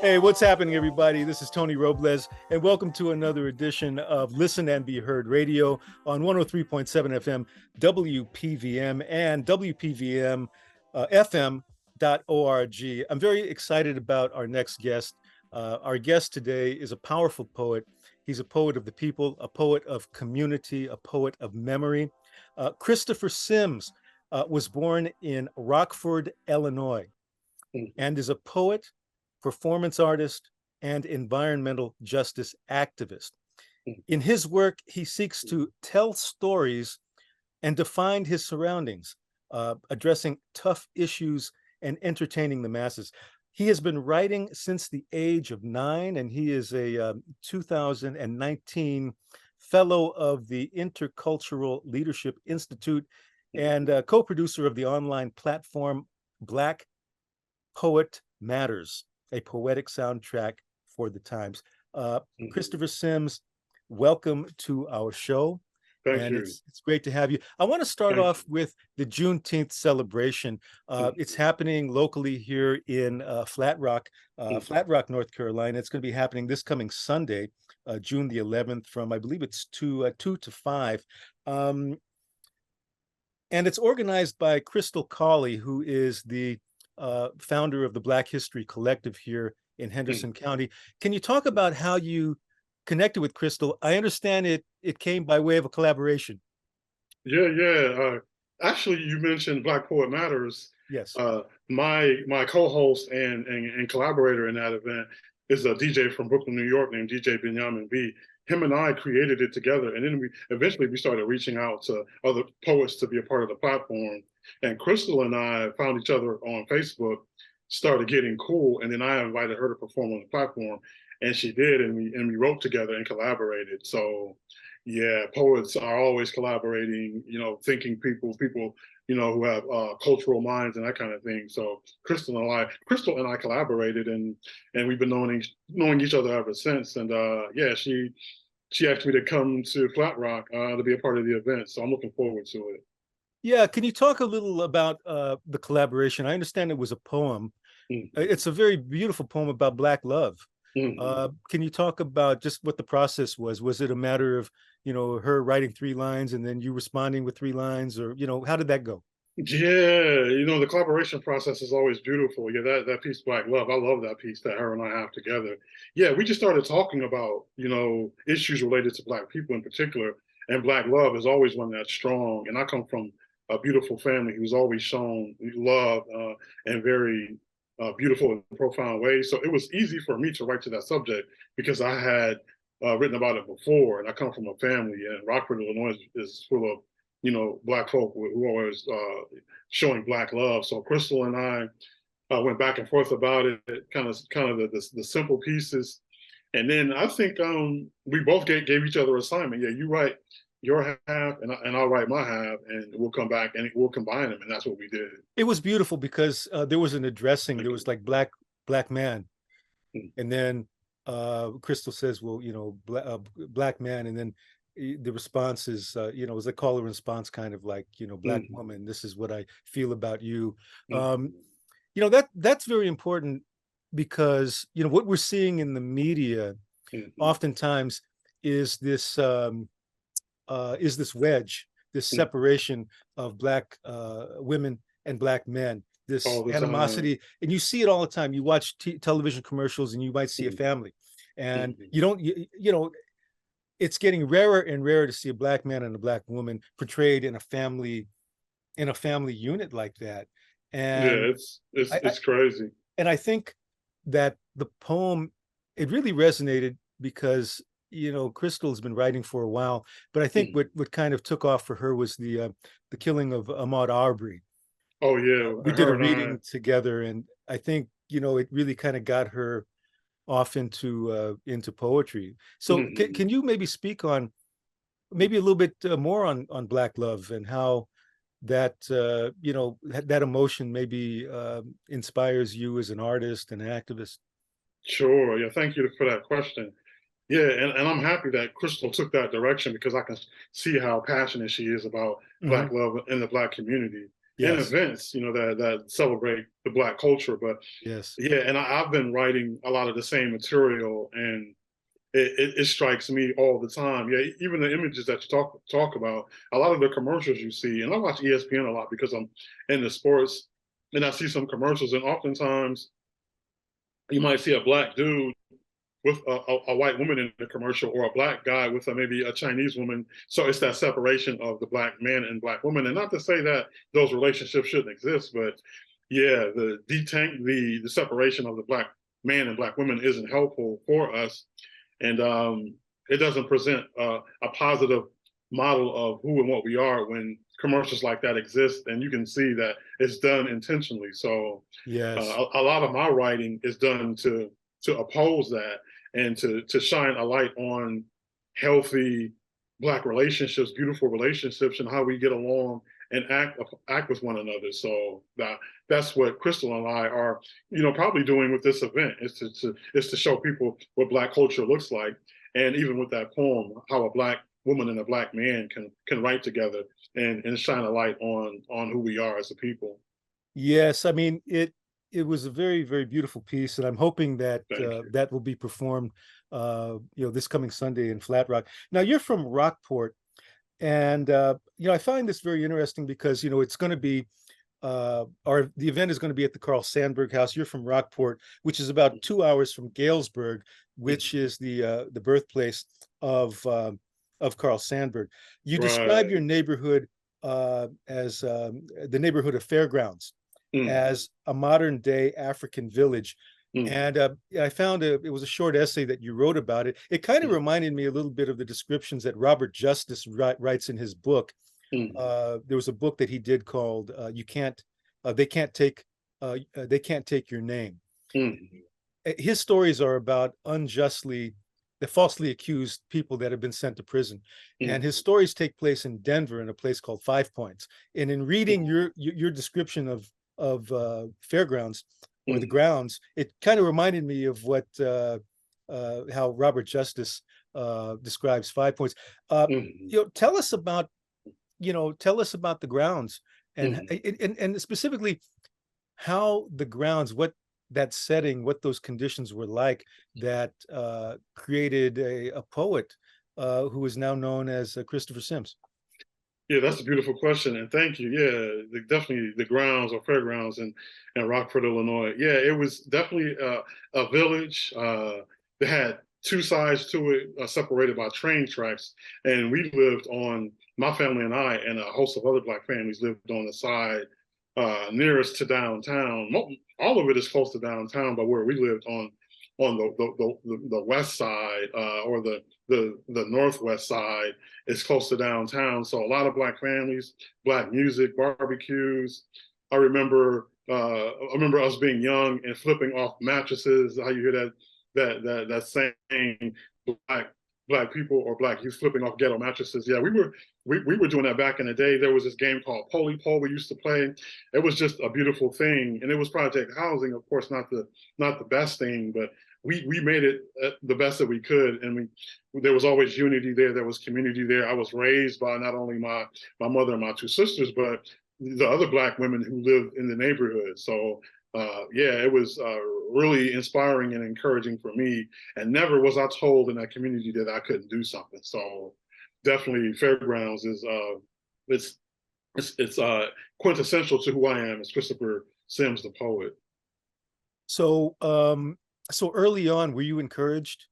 Hey, what's happening, everybody? This is Tony Robles, and welcome to another edition of Listen and Be Heard Radio on 103.7 FM, WPVM, and WPVM FM.org. I'm very excited about our next guest. Our guest today is a powerful poet. He's a poet of the people, a poet of community, a poet of memory. Christopher Sims was born in Rockford, Illinois, and is a poet, performance artist, and environmental justice activist. In his work, he seeks to tell stories and define his surroundings, addressing tough issues and entertaining the masses. He has been writing since the age of 9, and he is a 2019 fellow of the Intercultural Leadership Institute and co-producer of the online platform Black Poet Matters, a poetic soundtrack for the times. Christopher Sims, welcome to our show. Thank you. It's great to have you. I want to start off with the Juneteenth celebration. It's happening locally here in Flat Rock, North Carolina. It's going to be happening this coming Sunday, June the 11th, from I believe it's 2 to 5. And it's organized by Crystal Cawley, who is the founder of the Black History Collective here in Henderson County. Can you talk about how you connected with Crystal? I understand it came by way of a collaboration. Yeah. Actually, you mentioned Black Poet Matters. Yes. My co-host and collaborator in that event is a DJ from Brooklyn, New York, named DJ Benjamin B. Him and I created it together, and then we eventually started reaching out to other poets to be a part of the platform. And Crystal and I found each other on Facebook, started getting cool, and then I invited her to perform on the platform, and she did, and we wrote together and collaborated. So yeah, poets are always collaborating, thinking people, who have cultural minds and that kind of thing. So Crystal and I collaborated, and we've been knowing each other ever since. And yeah, she asked me to come to Flat Rock to be a part of the event. So I'm looking forward to it. Yeah, can you talk a little about the collaboration? I understand it was a poem. It's a very beautiful poem about Black love. Can you talk about just what the process was? Was it a matter of, her writing 3 lines and then you responding with 3 lines, or, how did that go? Yeah, the collaboration process is always beautiful. Yeah, that piece, Black Love, I love that piece that her and I have together. Yeah, we just started talking about, issues related to Black people in particular, and Black love is always one that's strong. And I come from a beautiful family who's always shown love in very beautiful and profound ways. So it was easy for me to write to that subject because I had written about it before, and I come from a family, and Rockford, Illinois is full of Black folk who are always showing Black love. So Crystal and I went back and forth about it, kind of the simple pieces, and then I think we both gave each other assignment. Yeah, you write your half, and I'll write my half, and we'll come back and we'll combine them, and that's what we did. It was beautiful because there was an addressing. There was like black man, and then Crystal says, "Well, black man," and then the response is, it was a call and response, kind of like, Black woman, this is what I feel about you. That's very important because, what we're seeing in the media oftentimes is this wedge, this separation of Black women and Black men, this animosity. And you see it all the time. You watch television commercials and you might see a family, and you don't, it's getting rarer and rarer to see a Black man and a Black woman portrayed in a family unit like that. And yeah, it's crazy. And I think that the poem, it really resonated because, Crystal's been writing for a while, but I think what kind of took off for her was the killing of Ahmaud Arbery. Oh yeah, we did a reading together, and I think it really kind of got her off into poetry. So can you maybe speak on maybe a little bit more on Black love and how that that emotion maybe inspires you as an artist and an activist? Sure. Yeah, thank you for that question. Yeah, and I'm happy that Crystal took that direction because I can see how passionate she is about Black love in the Black community. and Yes. events, that celebrate the Black culture. But Yes. yeah, and I've been writing a lot of the same material, and it strikes me all the time. Yeah, even the images that you talk about, a lot of the commercials you see, and I watch ESPN a lot because I'm into sports, and I see some commercials, and oftentimes you might see a Black dude with a white woman in the commercial, or a Black guy with maybe a Chinese woman. So it's that separation of the Black man and Black woman. And not to say that those relationships shouldn't exist, but yeah, the separation of the Black man and Black woman isn't helpful for us. And it doesn't present a positive model of who and what we are when commercials like that exist, and you can see that it's done intentionally. So Yes. a lot of my writing is done to oppose that, and to shine a light on healthy Black relationships, beautiful relationships, and how we get along and act with one another. So that's what Crystal and I are, probably doing with this event, is to show people what Black culture looks like, and even with that poem, how a Black woman and a Black man can write together and shine a light on who we are as a people. Yes, I mean it was a very, very beautiful piece, and I'm hoping that Thank you. that will be performed this coming Sunday in Flat Rock. Now you're from Rockport, and I find this very interesting because it's going to be the event is going to be at the Carl Sandburg House. You're from Rockport, which is about 2 hours from Galesburg, which is the birthplace of Carl Sandburg. You describe your Right. neighborhood as the neighborhood of Fairgrounds, Mm, as a modern day African village. mm, And I found it was a short essay that you wrote about it. It kind of mm, reminded me a little bit of the descriptions that Robert Justice writes in his book. mm, There was a book that he did called "You Can't, They Can't Take Your Name." mm, His stories are about the falsely accused people that have been sent to prison, and his mm, stories take place in Denver in a place called Five Points. And in reading your description of Fairgrounds or the mm, grounds, it kind of reminded me of what how Robert Justice describes Five Points. Uh, mm, tell us about the grounds, and mm. specifically how the grounds, what that setting, what those conditions were like that created a poet who is now known as Christopher Sims. Yeah, that's a beautiful question, and thank you. Yeah, definitely the grounds or fairgrounds in Rockford, Illinois. Yeah, it was definitely a village that had two sides to it, separated by train tracks, and we lived on, my family and I and a host of other Black families lived on the side nearest to downtown. All of it is close to downtown, but where we lived on the west side, or the northwest side, is close to downtown. So a lot of Black families, Black music, barbecues. I remember us being young and flipping off mattresses. How you hear that saying, Black Black people or Black youth flipping off ghetto mattresses. Yeah, we were doing that back in the day. There was this game called Poly Pole we used to play. It was just a beautiful thing, and it was project housing, of course, not the best thing, but we made it the best that we could, and there was always unity there. There was community there. I was raised by not only my mother and my two sisters, but the other Black women who lived in the neighborhood. So yeah, it was really inspiring and encouraging for me. And never was I told in that community that I couldn't do something. So definitely, Fairgrounds is it's it's quintessential to who I am as Christopher Sims, the poet. So so early on, were you encouraged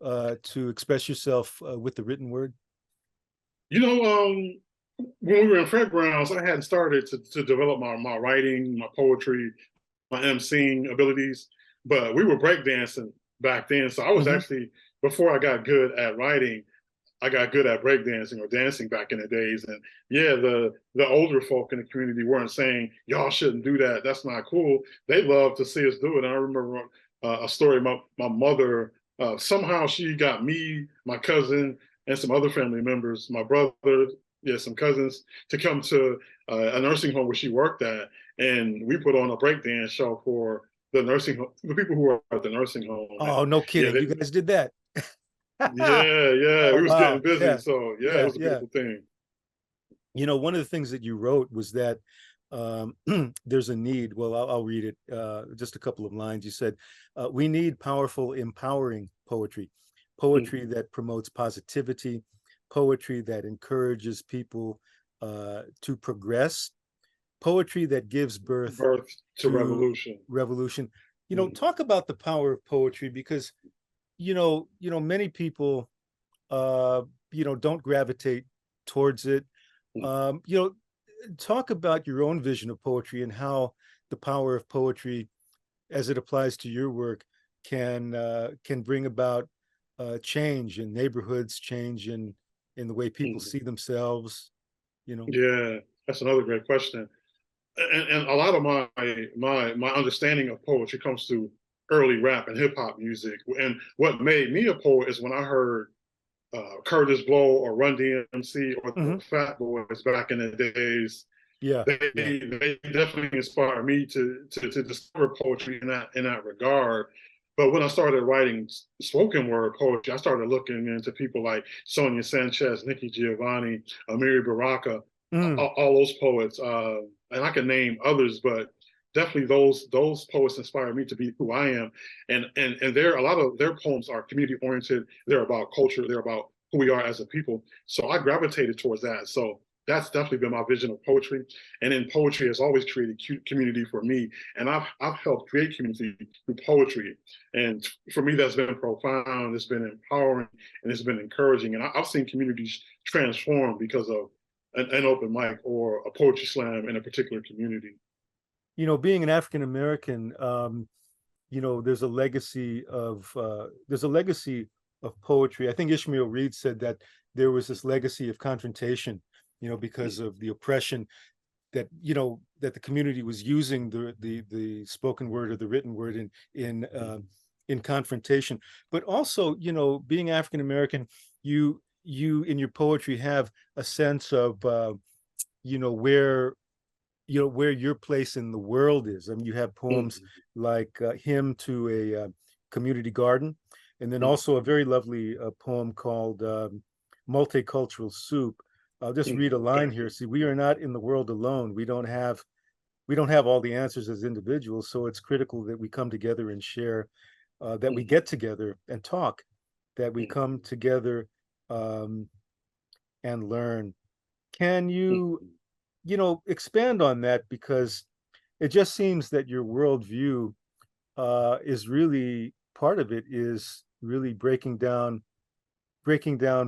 to express yourself with the written word? You know, when we were in Fairgrounds, I hadn't started to develop my writing, my poetry, my emceeing abilities, but we were breakdancing back then. So I was Mhm. actually, before I got good at writing, I got good at breakdancing or dancing back in the days. And yeah, the older folk in the community weren't saying, y'all shouldn't do that. That's not cool. They loved to see us do it. And I remember a story, my mother, somehow she got me, my cousin, and some other family members, my brother, yeah, some cousins, to come to a nursing home where she worked at. And we put on a breakdance show for the nursing home, the people who were at the nursing home. And Oh, no yeah, kidding. You guys did that. yeah, Oh, we was getting wow. busy. Yeah. So yeah, it Yeah. was a Yeah. beautiful thing. One of the things that you wrote was that there's a need. Well, I'll read it, just a couple of lines. You said, we need powerful, empowering poetry, poetry Mhm. that promotes positivity, poetry that encourages people to progress, poetry that gives birth Birth to to revolution. revolution. Mhm. Talk about the power of poetry, because many people uh, don't gravitate towards it. Mhm. Um, you know, Talk about your own vision of poetry and how the power of poetry, as it applies to your work, can bring about change in neighborhoods, change in the way people Mhm. see themselves. You know. Yeah, that's another great question. And a lot of my understanding of poetry comes through early rap and hip hop music. And what made me a poet is when I heard Curtis Blow or Run DMC or Hmm. the Fat Boys back in the days. Yeah, yeah. They definitely inspired me to discover poetry in that regard. But when I started writing spoken word poetry, I started looking into people like Sonia Sanchez, Nikki Giovanni, Amiri Baraka, Mm. all those poets, and I can name others, but definitely those poets inspired me to be who I am. And there a lot of their poems are community oriented. They're about culture. They're about who we are as a people. So I gravitated towards that. So that's definitely been my vision of poetry. And then poetry has always created community for me. And I've helped create community through poetry. And for me, that's been profound. It's been empowering and it's been encouraging. And I've seen communities transform because of an open mic or a poetry slam in a particular community. Being an African American, there's a legacy of poetry. I think Ishmael Reed said that there was this legacy of confrontation, because of the oppression that the community was using the spoken word or the written word in confrontation. But also, being African American, you in your poetry have a sense of where where your place in the world is. I mean, you have poems Mm-hmm. like Hymn to a Community Garden, and then also a very lovely poem called Multicultural Soup. I'll just read a Mm-hmm. line Thank here. you. See, we are not in the world alone. We don't have all the answers as individuals, so it's critical that we come together and share, that we Mm-hmm. get together and talk, that we come together um, and learn. Can you, Mm-hmm. expand on that, because it just seems that your worldview is really part of it is really breaking down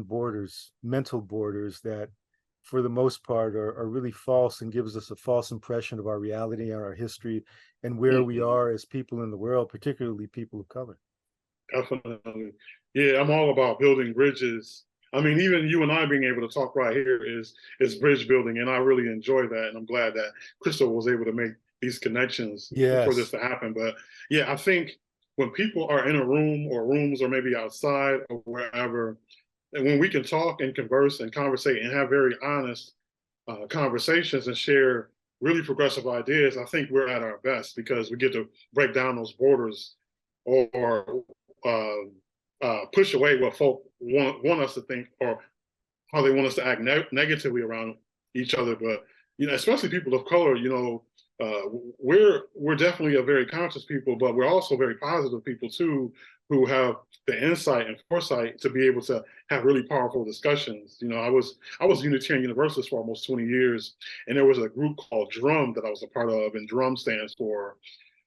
borders, mental borders that for the most part are really false and gives us a false impression of our reality and our history and where we Mm-hmm. are as people in the world, particularly people of color. Definitely. Yeah, I'm all about building bridges. I mean, even you and I being able to talk right here is bridge building, and I really enjoy that. And I'm glad that Crystal was able to make these connections for this Yes. to happen. But yeah, I think when people are in a room or rooms or maybe outside or wherever, and when we can talk and converse and conversate and have very honest conversations and share really progressive ideas, I think we're at our best because we get to break down those borders or push away what folk want us to think or how they want us to act negatively around each other. But especially people of color, we're definitely a very conscious people, but we're also very positive people too, who have the insight and foresight to be able to have really powerful discussions. I was Unitarian Universalist for almost 20 years, and there was a group called Drum that I was a part of, and Drum stands for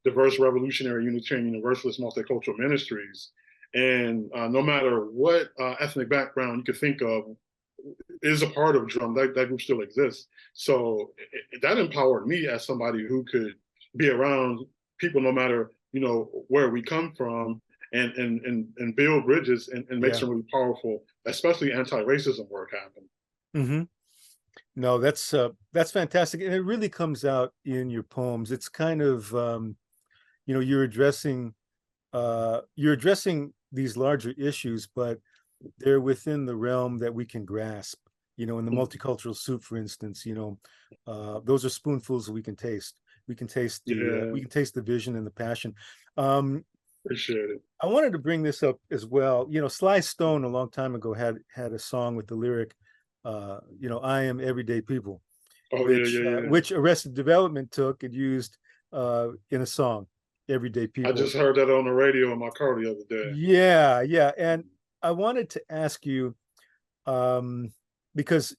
Diverse Revolutionary Unitarian Universalist Multicultural Ministries. And no matter what ethnic background you could think of, is a part of Drum. That group still exists. So that empowered me as somebody who could be around people no matter where we come from and build bridges and make Yeah. some really powerful, especially anti-racism work happen. Hmm. No, that's fantastic, and it really comes out in your poems. It's kind of you're addressing these larger issues, but they're within the realm that we can grasp. In the multicultural soup, for instance, those are spoonfuls that we can taste. We Yeah, can taste the vision and the passion. Um, appreciate it. I wanted to bring this up as well. Sly Stone a long time ago had a song with the lyric, "I am everyday people," Oh yeah, yeah, yeah. which Arrested Development took and used in a song, "Everyday I People." just heard that on the radio in my car the other day. Yeah, yeah. And I wanted to ask you, um, because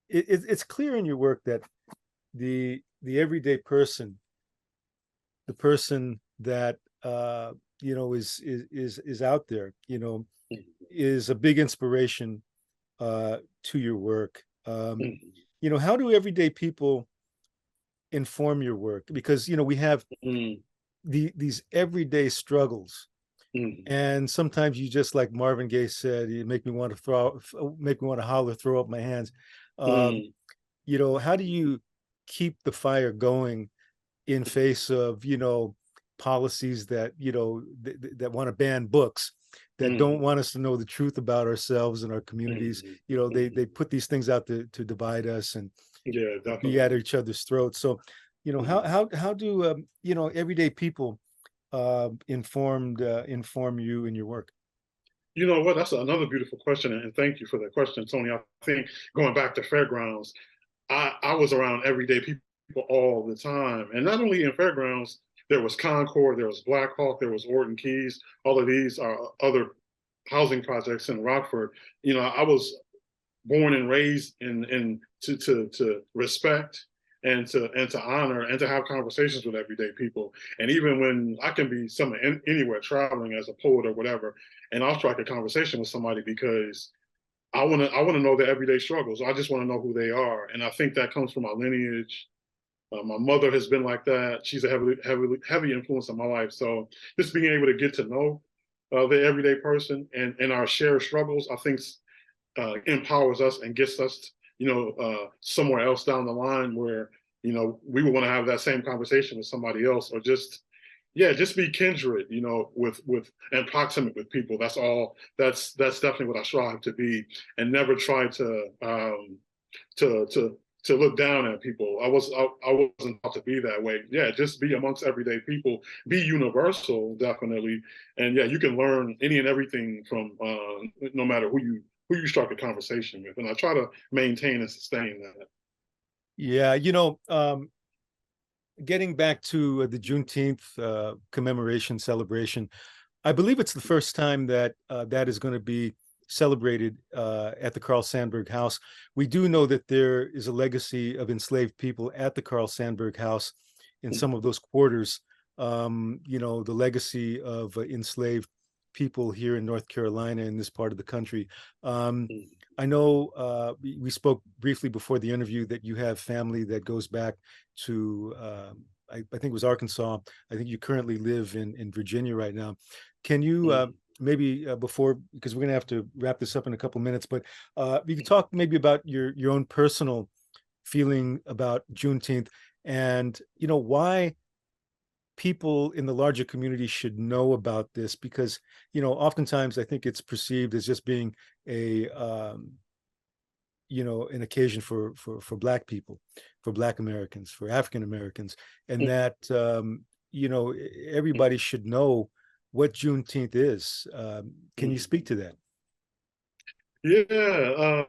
it's clear in your work that the everyday person, the person that is out there, is a big inspiration to your work. Mhm, How do everyday people inform your work? Because we have mhm, these everyday struggles, mhm, and sometimes you just, like Marvin Gaye said, you make me want to holler, throw up my hands. Um, mhm, how do you keep the fire going in face of policies that that want to ban books, that don't mhm, want us to know the truth about ourselves and our communities? mhm, They mhm. put these things out to divide us and Yeah, be at definitely. each other's throats. So Mhm. how do everyday people inform you in your work? You know what? That's another beautiful question, and thank you for that question, Tony. I think going back to fairgrounds, I was around everyday people all the time, and not only in fairgrounds. There was Concord, there was Black Hawk, there was Orton Keys. All of these are other housing projects in Rockford. I was born and raised in to respect and to honor and to have conversations with everyday people. And even when I can be anywhere traveling as a poet or whatever, and I'll strike a conversation with somebody because I want to know their everyday struggles. I just want to know who they are, and I think that comes from my lineage. My mother has been like that. She's a heavy influence in my life. So just being able to get to know the everyday person and our shared struggles, I think empowers us and gets us, somewhere else down the line where, we would want to have that same conversation with somebody else, or just, yeah, just be kindred, with and proximate with people. That's all. That's definitely what I strive to be, and never try to to look down at people. I wasn't taught to be that way. Yeah, just be amongst everyday people. Be universal, definitely, and yeah, you can learn any and everything from no matter who you start a conversation with. And I try to maintain and sustain that. Yeah, getting back to the Juneteenth commemoration celebration, I believe it's the first time that that is going to be celebrated at the Carl Sandburg House. We do know that there is a legacy of enslaved people at the Carl Sandburg House in some of those quarters. The legacy of enslaved people here in North Carolina, in this part of the country. Um, I know we spoke briefly before the interview that you have family that goes back to, I think it was Arkansas. I think you currently live in Virginia right now. Can you maybe before, because we're going to have to wrap this up in a couple minutes, but you could talk maybe about your own personal feeling about Juneteenth, and why people in the larger community should know about this, because oftentimes I think it's perceived as just being a an occasion for Black people, for Black Americans, for African Americans, and that everybody should know what Juneteenth is. Can you speak to that? Yeah,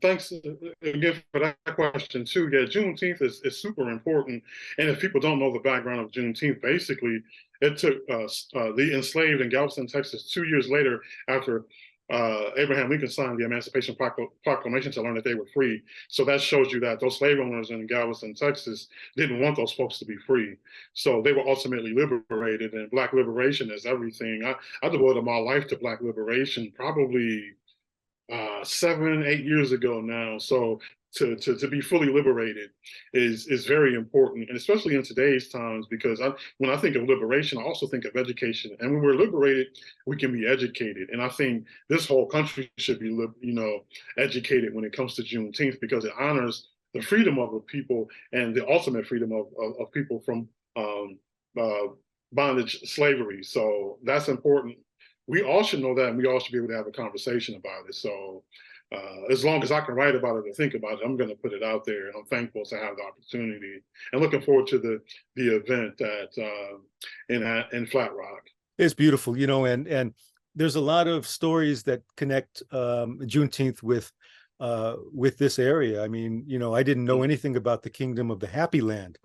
thanks again for that question too. Yeah, Juneteenth is super important, and if people don't know the background of Juneteenth, basically it took the enslaved in Galveston, Texas, 2 years later after Abraham Lincoln signed the Emancipation Proclamation to learn that they were free. So that shows you that those slave owners in Galveston, Texas, didn't want those folks to be free. So they were ultimately liberated, and Black liberation is everything. I devoted my life to Black liberation, probably 7, 8 years ago now. So to be fully liberated is very important, and especially in today's times, because when I think of liberation, I also think of education. And when we're liberated, we can be educated. And I think this whole country should be, educated when it comes to Juneteenth, because it honors the freedom of the people and the ultimate freedom of people from uh, bondage slavery. So that's important. We all should know that, and we all should be able to have a conversation about it. So, as long as I can write about it or think about it, I'm going to put it out there, and I'm thankful to have the opportunity, and looking forward to the event at in Flat Rock. It's beautiful, and there's a lot of stories that connect Juneteenth with with this area. I mean, I didn't know Mm, anything about the Kingdom of the Happy Land,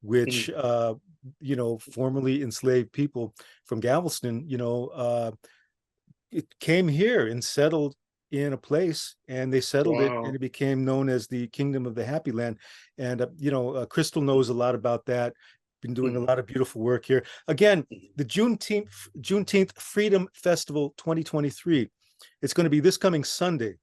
which mm. formerly enslaved people from Galveston, it came here and settled in a place, and they settled it, and Wow. it became known as the Kingdom of the Happy Land. And Crystal knows a lot about that. Been doing a Mm, lot of beautiful work here. Again, mm. the Juneteenth Freedom Festival 2023. It's going to be this coming Sunday,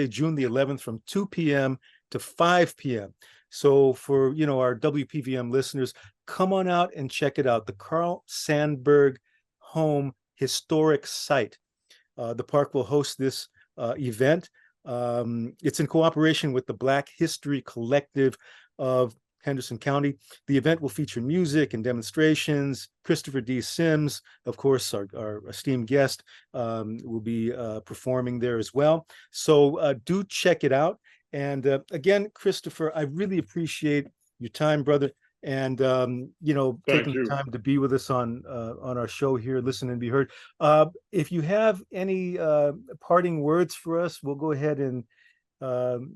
June the 11th, from 2 p.m. to 5 p.m. So for our WPVM listeners, come on out and check it out. The Carl Sandburg Home Historic Site. The park will host this event. It's in cooperation with the Black History Collective of Henderson County. The event will feature music and demonstrations. Christopher D. Sims, of course, our esteemed guest, will be performing there as well. So do check it out. And again, Christopher, I really appreciate your time, brother, and Thank taking the you. time to be with us on our show here, Listen and Be Heard. If you have any parting words for us, we'll go ahead and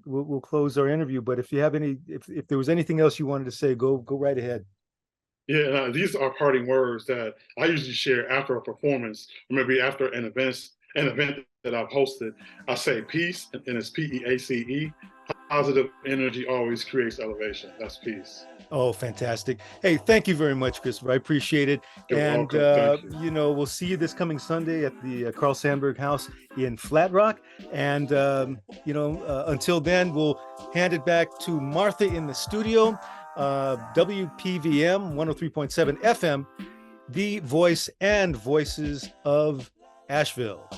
we'll close our interview. But if you have if there was anything else you wanted to say, go right ahead. Yeah, these are parting words that I usually share after a performance, or maybe after an event that I've hosted. I say peace, and it's PEACE. Positive energy always creates elevation. That's peace. Oh, fantastic. Hey, thank you very much, Christopher. I appreciate it. You're And, welcome. Thank you. we'll see you this coming Sunday at the Carl Sandburg House in Flat Rock. And, until then, we'll hand it back to Martha in the studio. WPVM 103.7 FM, the voice and voices of Asheville.